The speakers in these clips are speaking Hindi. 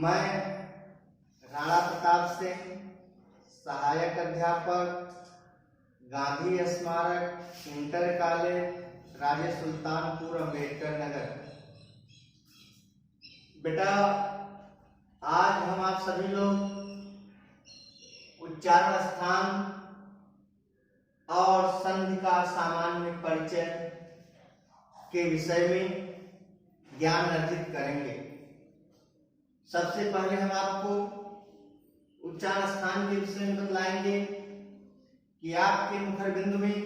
मैं राणा प्रताप सिंह, सहायक अध्यापक, गांधी स्मारक इंटर कॉलेज, राजे सुल्तानपुर, अम्बेडकर नगर। बेटा, आज हम आप सभी लोग उच्चारण स्थान और संधि का सामान्य परिचय के विषय में ज्ञान अर्जित करेंगे। सबसे पहले हम आपको उच्चारण स्थान के विषय में बतलाएंगे कि आपके मुखर बिंदु में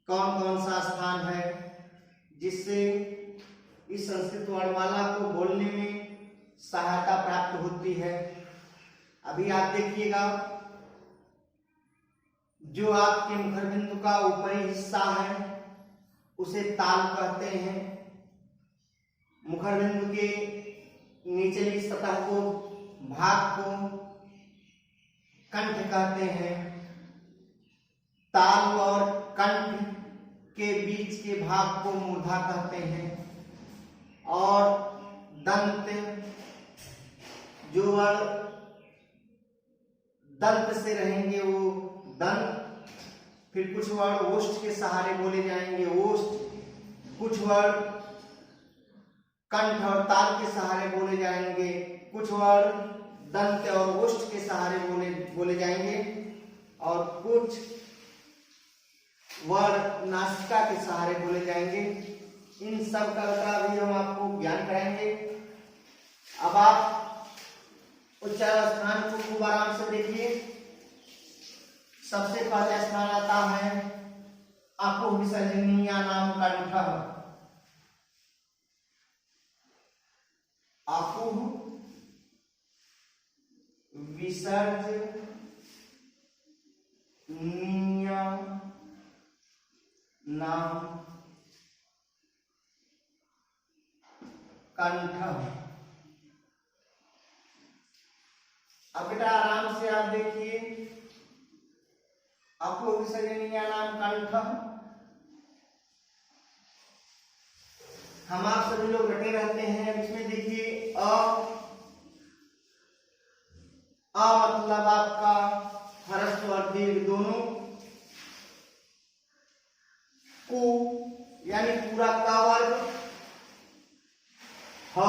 कौन कौन सा स्थान है जिससे इस संस्कृत वर्णमाला को बोलने में सहायता प्राप्त होती है। अभी आप देखिएगा, जो आपके मुखर बिंदु का ऊपरी हिस्सा है उसे ताल कहते हैं। मुखर बिंदु के निचली सतह को, भाग को कंठ कहते हैं। ताल और कंठ के बीच के भाग को मूर्धा कहते हैं। और दंत, जो दंत से रहेंगे वो दंत। फिर कुछ वर्ड ओष्ठ के सहारे बोले जाएंगे, ओष्ठ। कुछ वर्ड कंठ और ताल के सहारे बोले जाएंगे। कुछ वर्ड दंत और ओष्ठ के सहारे बोले जाएंगे। और कुछ वर्ड नासिका के सहारे बोले जाएंगे। इन सब का भी हम आपको ज्ञान कराएंगे। अब आप उच्चारण स्थान को खूब आराम से देखिए। सबसे पहले स्थान आता है आपो विसर्जनीया नाम कंठ। आपो विसर्जनीय नाम कंठ। अब बेटा आराम से आप देखिए, आपको विसर्जनीय नाम कंठ। हम आप सभी लोग रटे रहते हैं। इसमें देखिए अ मतलब आपका ह्रस्व और दीर्घ दोनों। को यानी पूरा का वर्ग। ह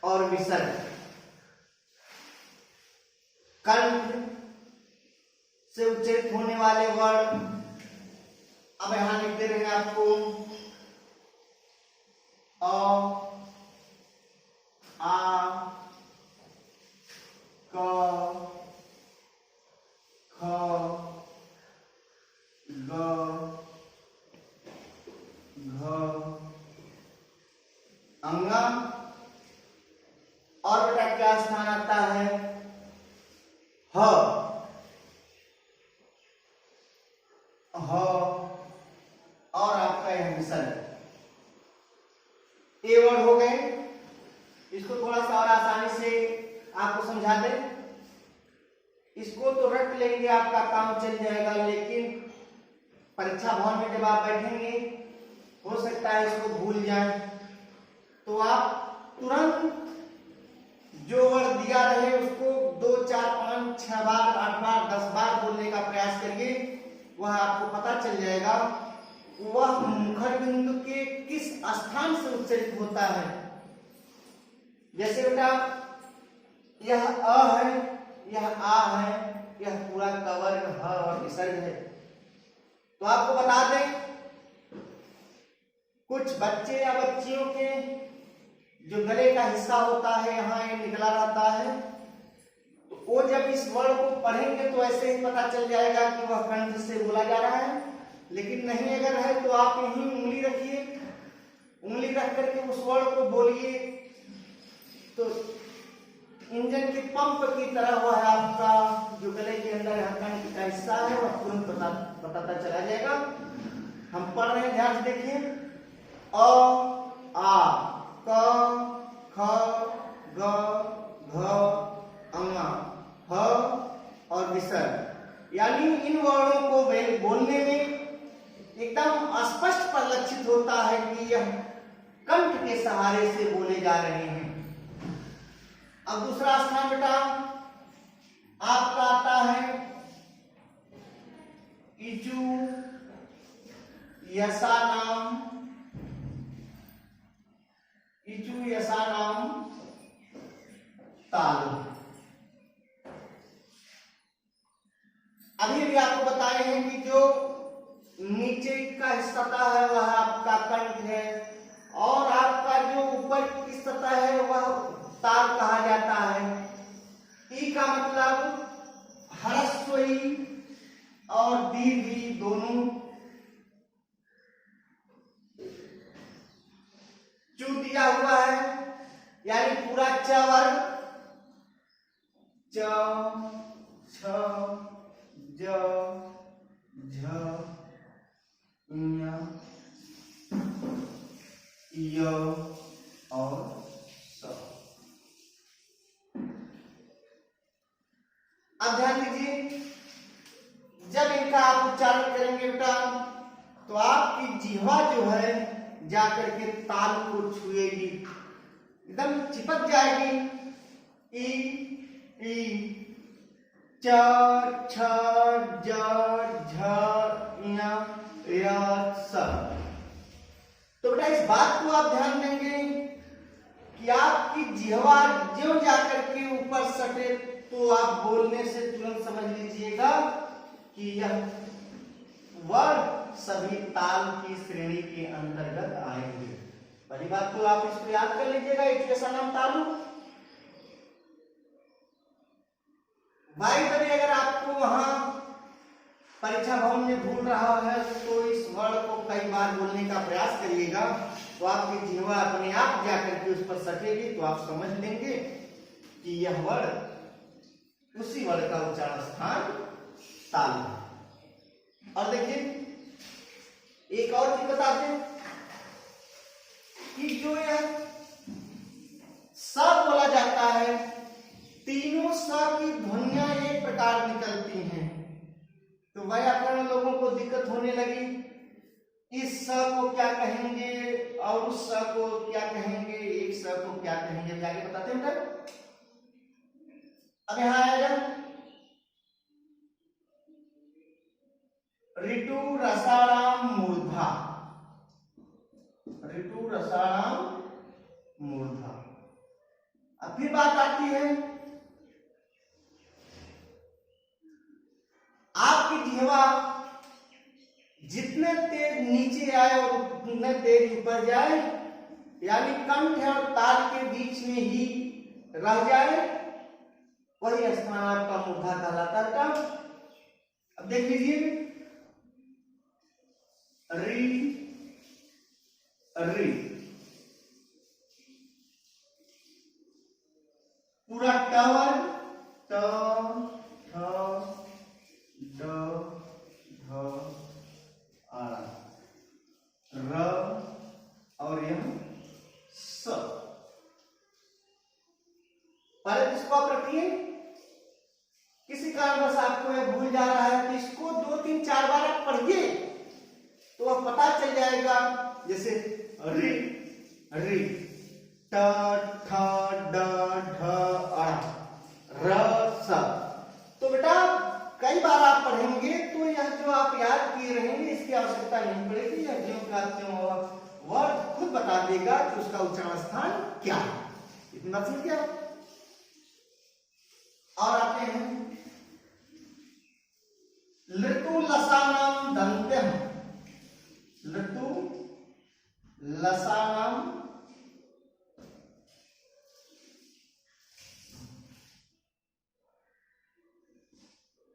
और विसर्ग। कंठ से उच्चरित होने वाले वर्ड अब यहां लिख दे रहे हैं आपको। अ, आ, क, ख, ग, घ, अंगा। और बेटा क्या स्थान आता है? ह। और आपका यह विसर्ग। ए वर्ड हो गए। इसको थोड़ा सा और आसानी से आपको समझा दें। इसको तो रट लेंगे, आपका काम चल जाएगा, लेकिन परीक्षा भवन में जब आप बैठेंगे हो सकता है इसको भूल जाएं। तो आप तुरंत जो वर्ड दिया रहे उसको 2, 4, 5, 6 बार, 8 बार, 10 बार बोलने का प्रयास करिए। वह आपको पता चल जाएगा वह मुखर बिंदु के किस स्थान से उच्चरित होता है। जैसे बेटा यह अ है, यह आ है, यह पूरा का वर्ग ह और विसर्ग है। तो आपको बता दें, कुछ बच्चे या बच्चियों के जो गले का हिस्सा होता है यहाँ ये निकला रहता है, तो वो जब इस वर्ड को पढ़ेंगे तो ऐसे ही पता चल जाएगा कि वह कंठ से बोला जा रहा है। लेकिन नहीं अगर है तो आप यहीं उंगली रखिए, उंगली रख करके उस वर्ड को बोलिए तो इंजन के पंप की तरह वह आपका जो गले के अंदर कंठ का हिस्सा है वह तुरंत बताता चला जाएगा। हम पढ़ रहे हैं, ध्यान से देखिए। अ, आ, क, ख, ग, घ, अंगा, ह और विसर्ग। यानी इन वर्णों को बोलने में एकदम स्पष्ट परिलक्षित होता है कि यह कंठ के सहारे से बोले जा रहे हैं। तालु। अभी भी आपको बताए हैं कि जो नीचे का सतह है वह आपका कंठ है और आपका जो ऊपर की सतह है वह ताल कहा जाता है। ई का मतलब ह्रस्व ई और दीर्घ ई दोनों। चू दिया हुआ है यानी पूरा च वर्ग, च छ ज झ ञ य और स। अब ध्यान दीजिए, जब इनका आप उच्चारण करेंगे बेटा तो आपकी जिह्वा जो है जाकर के ताल को छुएगी, एकदम चिपक जाएगी। ई ई च छ ज झ ञ य स। तो बेटा इस बात को आप ध्यान देंगे कि आपकी जिह्वा ज्यों जाकर के ऊपर सटे तो आप बोलने से तुरंत समझ लीजिएगा कि यह वर्ड सभी ताल की श्रेणी के अंतर्गत आएंगे। पहली बात तो आप इसको याद कर लीजिएगा, इसका नाम तालु। भाई बने अगर आपको वहां परीक्षा भवन में भूल रहा है तो इस वर्ड को कई बार बोलने का प्रयास करिएगा, तो आपकी जिह्वा अपने आप जाकर के उस पर सटेगी, तो आप समझ लेंगे कि यह वर्ड उसी वर्ड का उच्चारण स्थान तालु। और देखिए एक और चीज बता दें कि जो यह स बोला जाता है, तीनों स की ध्वनियां एक प्रकार निकलती हैं। तो व्याकरण लोगों को दिक्कत होने लगी, इस स को क्या कहेंगे और उस स को क्या कहेंगे, एक स को क्या कहेंगे, आगे बताते हैं। अब यहां आएगा ऋतु रसाणाम मूर्धा, ऋतु रसाणाम मूर्धा। अब फिर बात आती है आपकी जिह्वा जितने तेज नीचे आए और उतने तेज ऊपर जाए, यानी कंठ और ताल के बीच में ही रह जाए, वही स्थान आपका मूर्धा कहलाता है। अब देख लीजिए री री पूरा टावर ट ठ ड ढ आ र और यह स। पहले इसको आप रखिए, किसी कारणवश आपको यह भूल जा रहा है तो इसको 2-3-4 बार आप पढ़िए तो वह पता चल जाएगा। जैसे रि रि ट ठ ड ढ अ र स। तो बेटा कई बार आप पढ़ेंगे तो यह जो आप याद किए रहेंगे इसकी आवश्यकता नहीं पड़ेगी, यह ज्यों का त्यों वर्ड खुद बता देगा कि उसका उच्चारण स्थान क्या है। इतनी बात समझ गया। और आते हैं ऋतु लसानाम दंत्यम, ऋतु लसानाम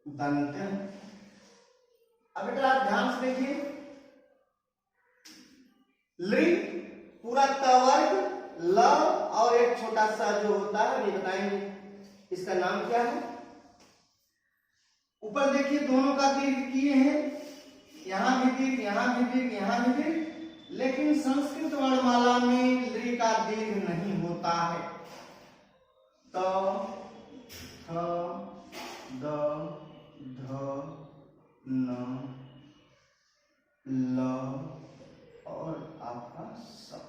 दंत्यम। अब बेटा आप ध्यान से देखिए, लि पूरा त वर्ग, ल और एक छोटा सा जो होता है ये बताएंगे इसका नाम क्या है। ऊपर देखिए दोनों का दीर्घ किए हैं, यहां भी दीर्घ, यहां भी दीर्घ, यहां भी दीर्घ, लेकिन संस्कृत वर्णमाला में लि का दीर्घ नहीं होता है। त थ द ध न ल और आपका स।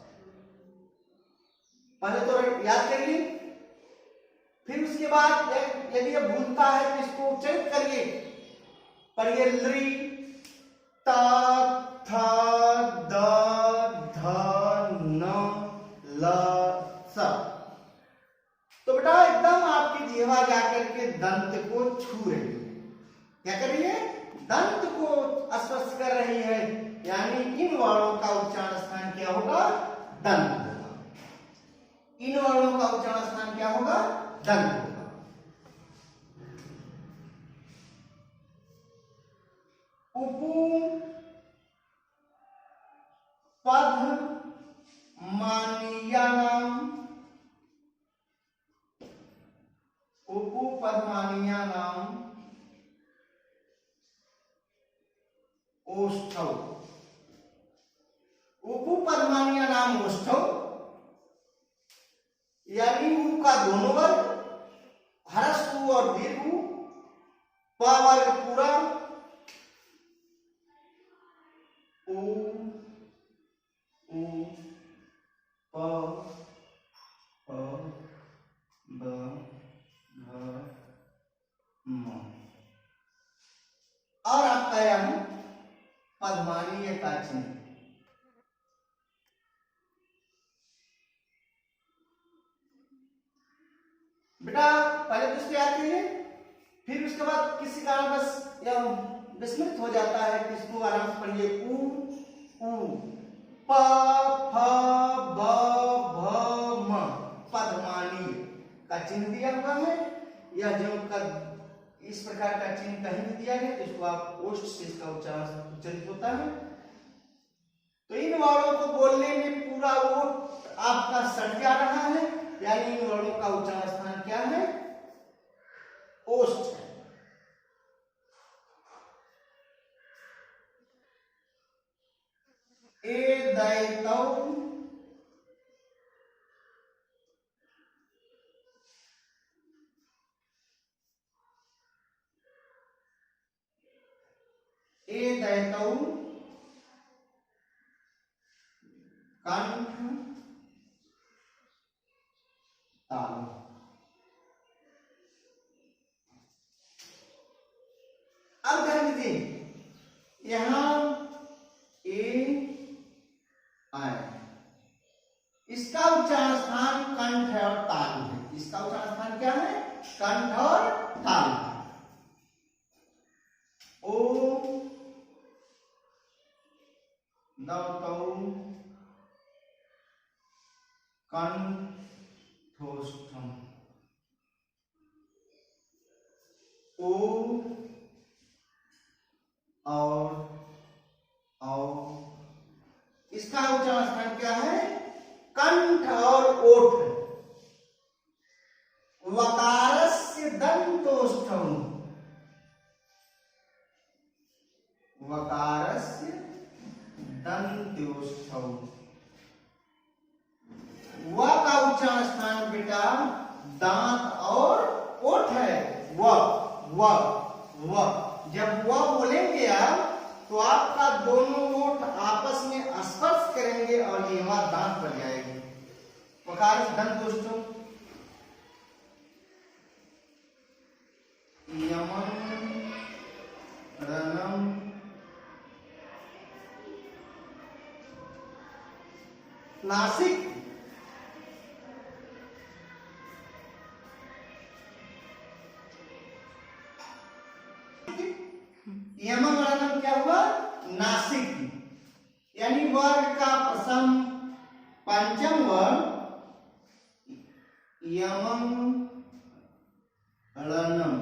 पहले तो याद करिए, फिर उसके बाद यदि ये भूलता है तो इसको उच्चारित करिए। पढ़िए लि त थ द ध न ल स। तो बेटा एकदम आपकी जिह्वा जाकर के दंत को छू रही है। क्या कर रही है? दंत को स्पर्श कर रही है, यानी इन वर्णों का उच्चारण स्थान क्या होगा? दंत होगा। इन वर्णों का उच्चारण स्थान क्या होगा? दंत होगा। उपू पद मानीयानाम, उपपदमानीयानाम ओष्ठौ। उपपदमानीयानाम ओष्ठौ, यानी उ का दोनों वर्ग, ह्रस्व उ और दीर्घ उ, प वर्ग पूरा, उ उ प प ब भ म, और आपका यह पद्मानीय का चिन्ह। बेटा पहले तो इसको याद करिए, फिर उसके बाद किसी कारणवश यह विस्मृत हो जाता है कि इसको आराम से पढ़िए। उ प फ ब भ म, पद्मानीय का चिन्ह दिया हुआ है। यह जो इस प्रकार का चिन्ह कहीं भी दिया गया तो इसको आप ओष्ठ से इसका उच्चारण उच्चरित होता है। तो इन वर्णों को बोलने में पूरा ओठ आपका सट जा रहा है, यानी इन वर्णों का उच्चारण स्थान क्या है? ओष्ठ है। ए दैतौ, ए दैतौ कंठ तालु। अब ध्यान दीजिए, यहां ए आए, इसका उच्चारण स्थान कंठ है और तालु है। इसका उच्चारण स्थान क्या है? कंठ और तालु है। ओ दौतौ कंठोष्ठम, ओ और इसका उच्चारण स्थान क्या है? कंठ और ओठ है। वकारस्य दंतोष्ठम, वकारस्य दंत्योष्ठम, व का उच्चारण स्थान बेटा दांत और ओठ है। व जब व बोलेंगे आप तो आपका दोनों ओठ आपस में स्पर्श करेंगे और ये हमारा दांत बन जाएगी। वकार दंतोष्ठम, यमन रनम नासिक, यमन रनम क्या हुआ? नासिक, यानी वर्ग का प्रथम पंचम वर्ण यमन रणम,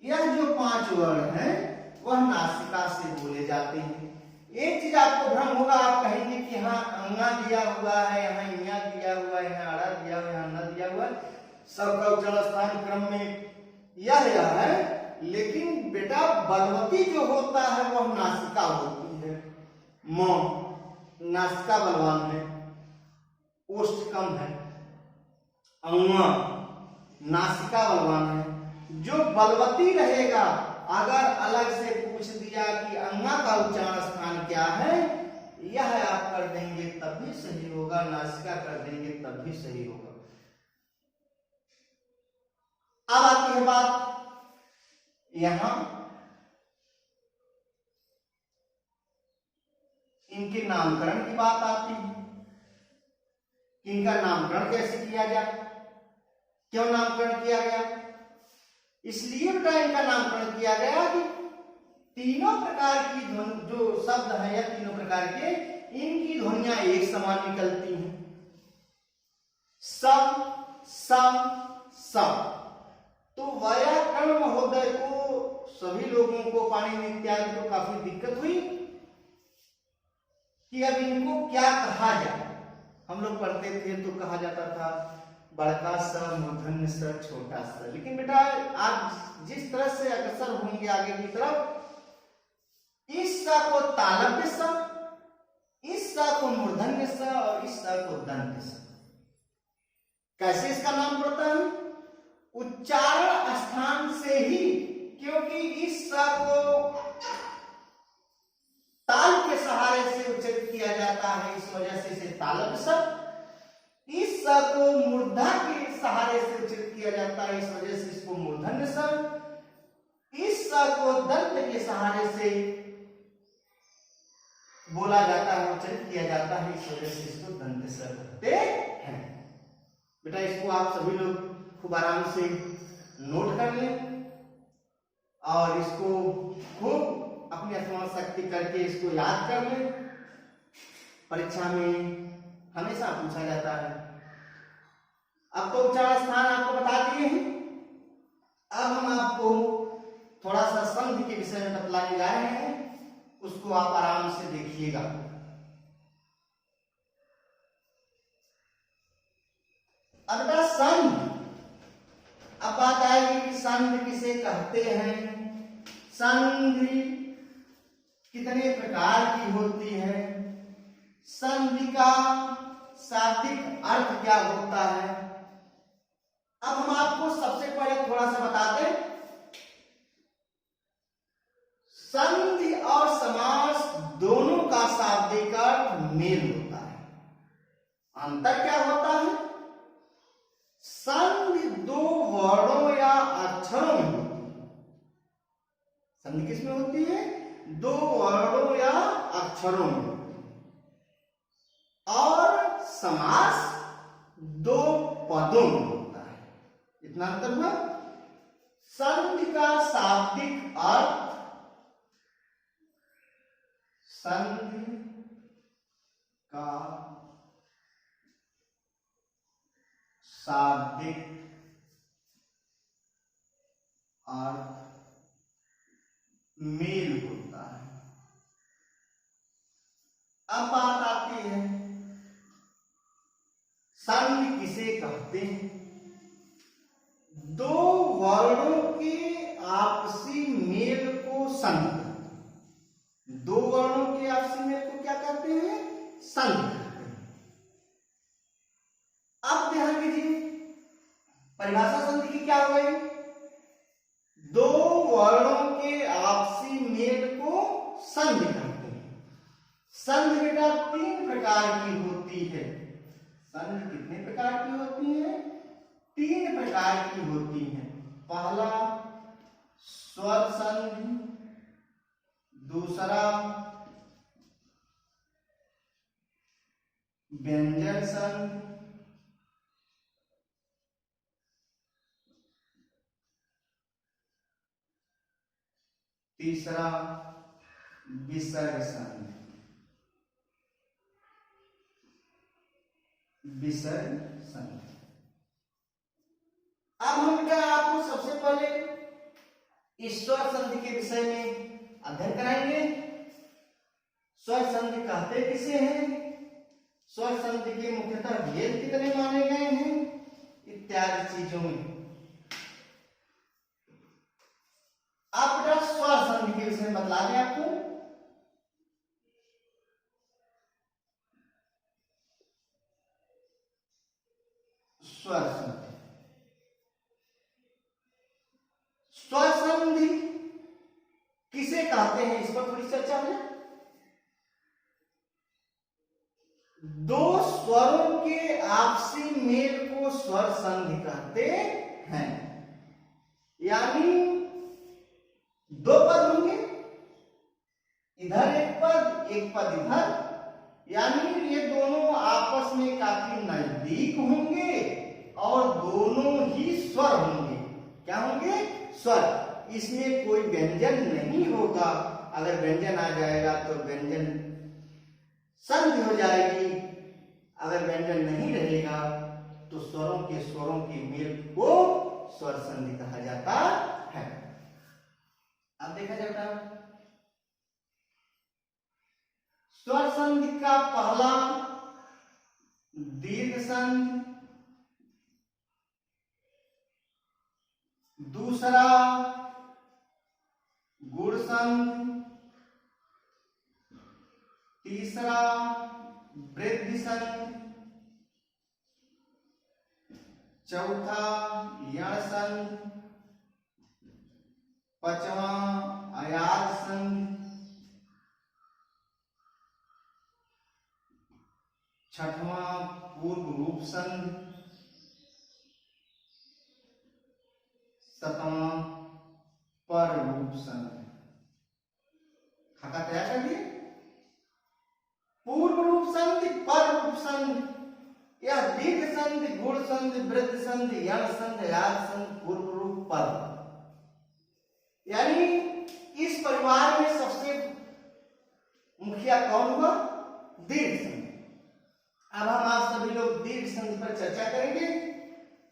यह जो 5 वर्ण है वह नासिका से बोले जाते हैं। एक चीज आपको भ्रम होगा, आप कहेंगे कि हाँ अंगा दिया हुआ है, यहाँ इया दिया हुआ है, यहाँ अड़ा दिया हुआ है, यहाँ न दिया हुआ है, सबका उच्चारण स्थान क्रम में यह है। लेकिन बेटा बलवती जो होता है वह नासिका होती है। म नासिका बलवान है, ओष्ठ कम है। अंगा नासिका बलवान है। जो बलवती रहेगा, अगर अलग से पूछ दिया कि अंगा का उच्चारण स्थान क्या है, यह आप कर देंगे तब भी सही होगा, नासिका कर देंगे तब भी सही होगा। अब आती है बात यहां इनके नामकरण की बात आती है। इनका नामकरण कैसे किया जाए? क्यों नामकरण किया गया? इसलिए बेटा इनका नामकरण किया गया कि तीनों प्रकार की ध्वनि जो शब्द है या तीनों प्रकार के इनकी ध्वनियां एक समान निकलती हैं। सम सम सम। तो व्याकरण महोदय को सभी लोगों को पाणिनि इत्यादि को काफी दिक्कत हुई कि अब इनको क्या कहा जाए। हम लोग पढ़ते थे तो कहा जाता था बड़का स, मूर्धन्य स, छोटा स। लेकिन बेटा आप जिस तरह से अग्रसर होंगे आगे की तरफ, इस स को तालव्य स, इस स को मूर्धन्य स और इस स को दंत्य स। कैसे इसका नाम पड़ता है? उच्चारण स्थान से ही, क्योंकि इस स को ताल के सहारे से उच्चारित किया जाता है, इस वजह से इसे तालव्य स। इस स को मूर्धा के सहारे से उच्चारित किया जाता है, इस वजह से इसको मूर्धन्य स। इस स को दंत के सहारे से बोला जाता है, उच्चारित किया जाता है, इस वजह से इसको दंत स कहते हैं। बेटा इसको आप सभी लोग खूब आराम से नोट कर लें और इसको खूब अपनी स्मरण शक्ति करके इसको याद कर लें। परीक्षा में हमेशा पूछा जाता है। अब तो उच्चारण स्थान आपको बता दिए हैं। अब हम आपको थोड़ा सा संधि के विषय में बतलाने जा रहे हैं, उसको आप आराम से देखिएगा। अब बेटा संधि, अब बात आएगी कि संधि किसे कहते हैं, संधि कितने प्रकार की होती है, संधि का शाब्दिक अर्थ क्या होता है। अब हम आपको सबसे पहले थोड़ा सा बता दें, संधि और समास दोनों का शाब्दिक अर्थ मेल होता है। अंतर क्या होता है? संधि दो वर्णों या अक्षरों में होती है। संधि किसमें होती है? दो वर्णों या अक्षरों में होती है। और समास दो पदों में होता है। इतना अंतर हुआ। संधि का शाब्दिक अर्थ, संधि का शाब्दिक अर्थ मेल होता है। अब बात आती है संधि किसे कहते हैं। दो वर्णों के आपसी मेल को संधि कहते हैं। दो वर्णों के आपसी मेल को क्या कहते हैं? संधि कहते हैं। अब ध्यान दीजिए, परिभाषा संधि की क्या हो गई? दो वर्णों के आपसी मेल को संधि कहते हैं। संधि बेटा तीन प्रकार की होती है। संधि कितने प्रकार की होती है? तीन प्रकार की होती है। पहला स्वर संधि, दूसरा व्यंजन संधि, तीसरा विसर्ग संधि। विसर्ग संधि। अब हम क्या आपको सबसे पहले स्वर संधि के विषय में अध्ययन कराएंगे। स्वर संधि कहते किसे हैं, स्वर संधि के मुख्यतः भेद कितने माने गए हैं, इत्यादि चीजों में आप बेटा स्वर संधि के विषय में बतला दें आपको। स्वर संधि, स्वर संधि किसे कहते हैं, इस पर थोड़ी चर्चा है। दो स्वरों के आपसी मेल को स्वर संधि कहते हैं। यानी दो पद होंगे, इधर एक पद इधर, यानी ये दोनों आपस में काफी नजदीक होंगे और दोनों ही स्वर होंगे। क्या होंगे? स्वर। इसमें कोई व्यंजन नहीं होगा। अगर व्यंजन आ जाएगा तो व्यंजन संधि हो जाएगी। अगर व्यंजन नहीं रहेगा तो स्वरों के मेल को स्वर संधि कहा जाता है। अब देखा जाए बेटा, स्वर संधि का पहला दीर्घ संधि, दूसरा गुण संधि, तीसरा वृद्धि संधि, चौथा यण संधि, पांचवा अयाज संधि, छठवां पूर्व रूप संधि, सातवां पर रूप संधि। खाका तैयार कर दिए। पूर्व रूप संधि, पर रूप संधि, यह दीर्घ संधि, गुण संधि, वृद्धि संधि, यण संधि, अयाज संधि, पूर्व रूप, पर। यानी इस परिवार में सबसे मुखिया कौन हुआ? दीर्घ संधि। अब हम आप सभी लोग दीर्घ संधि पर चर्चा करेंगे।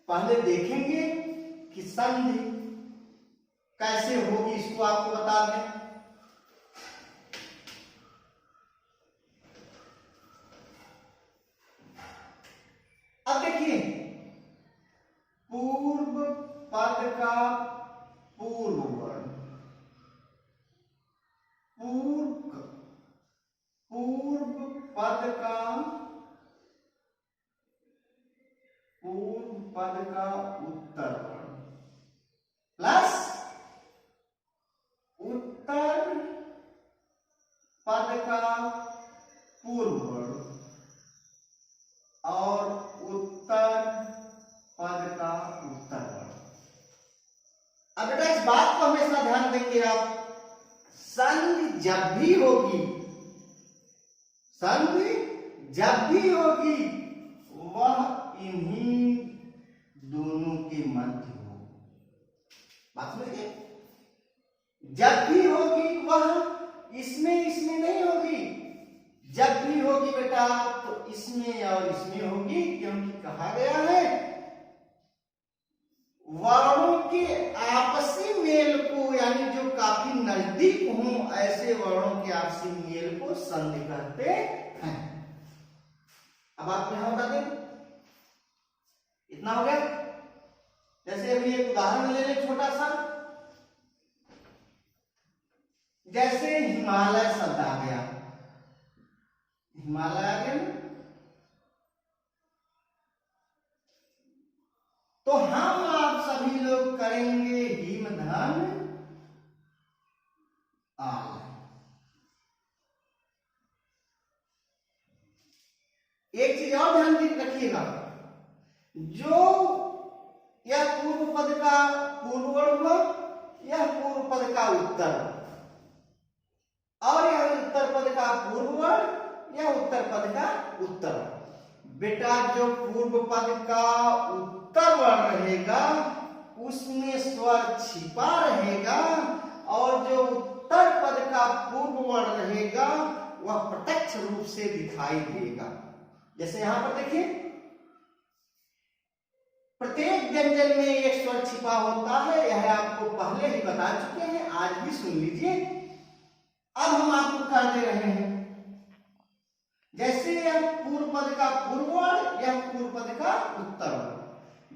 पहले देखेंगे कि संधि कैसे होगी, इसको आपको बता दें। अब देखिए, पूर्व पद का पूर्व वर्ण, पूर्व पद का उत्तर वर्ण प्लस उत्तर पद का पूर्व वर्ण और उत्तर पद का उत्तर वर्ण। अब बेटा इस बात को हमेशा ध्यान देंगे आप, संधि जब भी होगी, संधि जब भी होगी वह इन्हीं दोनों के मध्य हो। बात समझिए, जब भी होगी वह इसमें नहीं होगी। जब भी होगी बेटा तो इसमें और इसमें होगी, क्योंकि कहा गया है वर्णों के आपसी मेल को, यानी जो काफी नजदीक हों ऐसे वर्णों के आपसी मेल को संधि कहते हैं। अब आप यहां बता दें, इतना हो गया। जैसे अभी एक उदाहरण ले लें छोटा सा, जैसे हिमालय शब्द आ गया, हिमालय आ गया, तो हम आप सभी लोग करेंगे हिमधन आल। एक चीज और ध्यान रखिएगा, जो यह पूर्व पद का पूर्व वर्ण हुआ, यह पूर्व पद का उत्तर, और यह उत्तर पद का पूर्व वर्ण, यह उत्तर पद का उत्तर। बेटा जो पूर्व पद का उत्तर वर्ण रहेगा उसमें स्वर छिपा रहेगा, और जो उत्तर पद का पूर्व वर्ण रहेगा वह प्रत्यक्ष रूप से दिखाई देगा। जैसे यहां पर देखिए, प्रत्येक व्यंजन में एक स्वर छिपा होता है, यह आपको पहले ही बता चुके हैं, आज भी सुन लीजिए। अब हम आपको कर दे रहे हैं, जैसे यह पूर्व पद का पूर्व वर्ण, यह पूर्व पद का उत्तर वर्ण,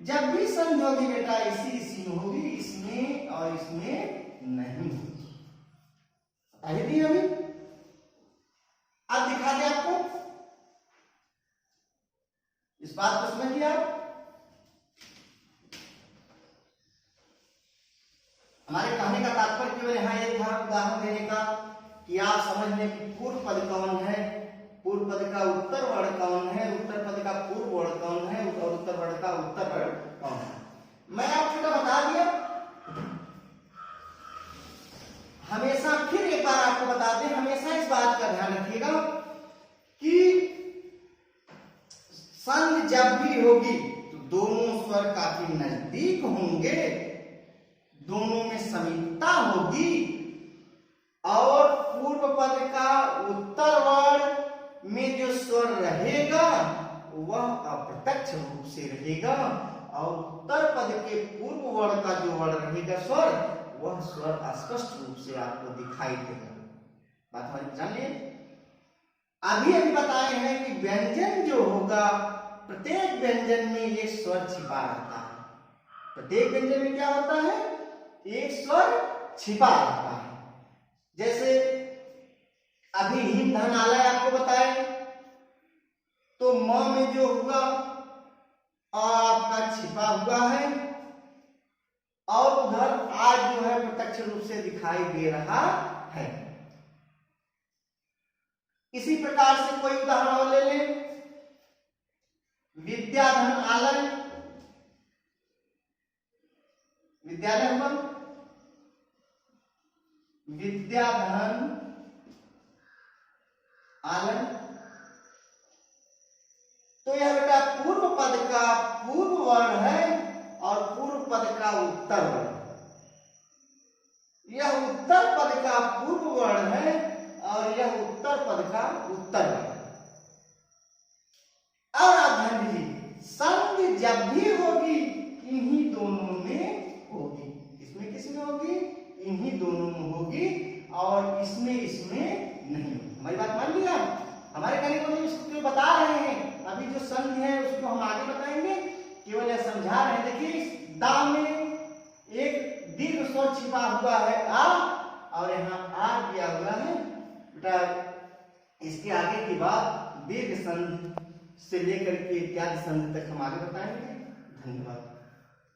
जब भी संधि होगी बेटा इसी में होगी, इसमें और इसमें नहीं होगी। अभी अब दिखा दे आपको, इस बात को समझिए आप। हमारे कहने का तात्पर्य केवल यहाँ एक था उदाहरण देने का कि आप समझ लें कि पूर्व पद कौन है, पूर्व पद का उत्तर वर्ण कौन है, उत्तर पद का पूर्व वर्ण कौन है, और उत्तर वर्ण का उत्तर वर्ण कौन है। मैं आपको तो बता दिया, हमेशा फिर एक बार आपको बता दें, हमेशा इस बात का ध्यान रखिएगा कि संधि जब भी होगी तो दोनों स्वर काफी नजदीक होंगे, दोनों में समीपता होगी और पूर्व पद का उत्तर वर्ण में जो स्वर रहेगा वह अप्रत्यक्ष रूप से रहेगा और उत्तर पद के पूर्व वर्ण का जो वर्ण रहेगा स्वर, वह स्वर स्पष्ट रूप से आपको दिखाई देगा। बात हमारी जान लिए। अभी हम बताए हैं कि व्यंजन जो होगा, प्रत्येक व्यंजन में ये स्वर छिपा रहता है। प्रत्येक व्यंजन में क्या होता है, एक स्वर छिपा रहता है। जैसे अभी हिम धन आलय आपको बताए, तो म में जो हुआ आ आपका छिपा हुआ है और उधर आ जो है प्रत्यक्ष रूप से दिखाई दे रहा है। इसी प्रकार से कोई उदाहरण और ले लें। विद्याधन आलय, विद्यालय हुआ, विद्याधन आलय, तो यह बेटा पूर्व पद का पूर्व वर्ण है और पूर्व पद का उत्तर वर्ण। यह उत्तर पद का पूर्व वर्ण है और यह उत्तर पद का उत्तर वर्ण। और आप ध्यान दीजिए, संधि जब भी होगी इन्हीं दोनों में होगी। इसमें किसमें होगी, इन्हीं दोनों में होगी और इसमें नहीं होगी। हमारी बात मान लिया। हमारे कहने को इसको बता रहे हैं, अभी जो संधि है उसको हम आगे बताएंगे, केवल यह समझा रहे हैं। देखिए दा में एक दीर्घ स्वर छिपा हुआ है आ, और यहाँ आ किया हुआ है बेटा। इसके आगे की बात दीर्घ संधि से लेकर के इत्यादि संधि तक हम आगे बताएंगे। धन्यवाद।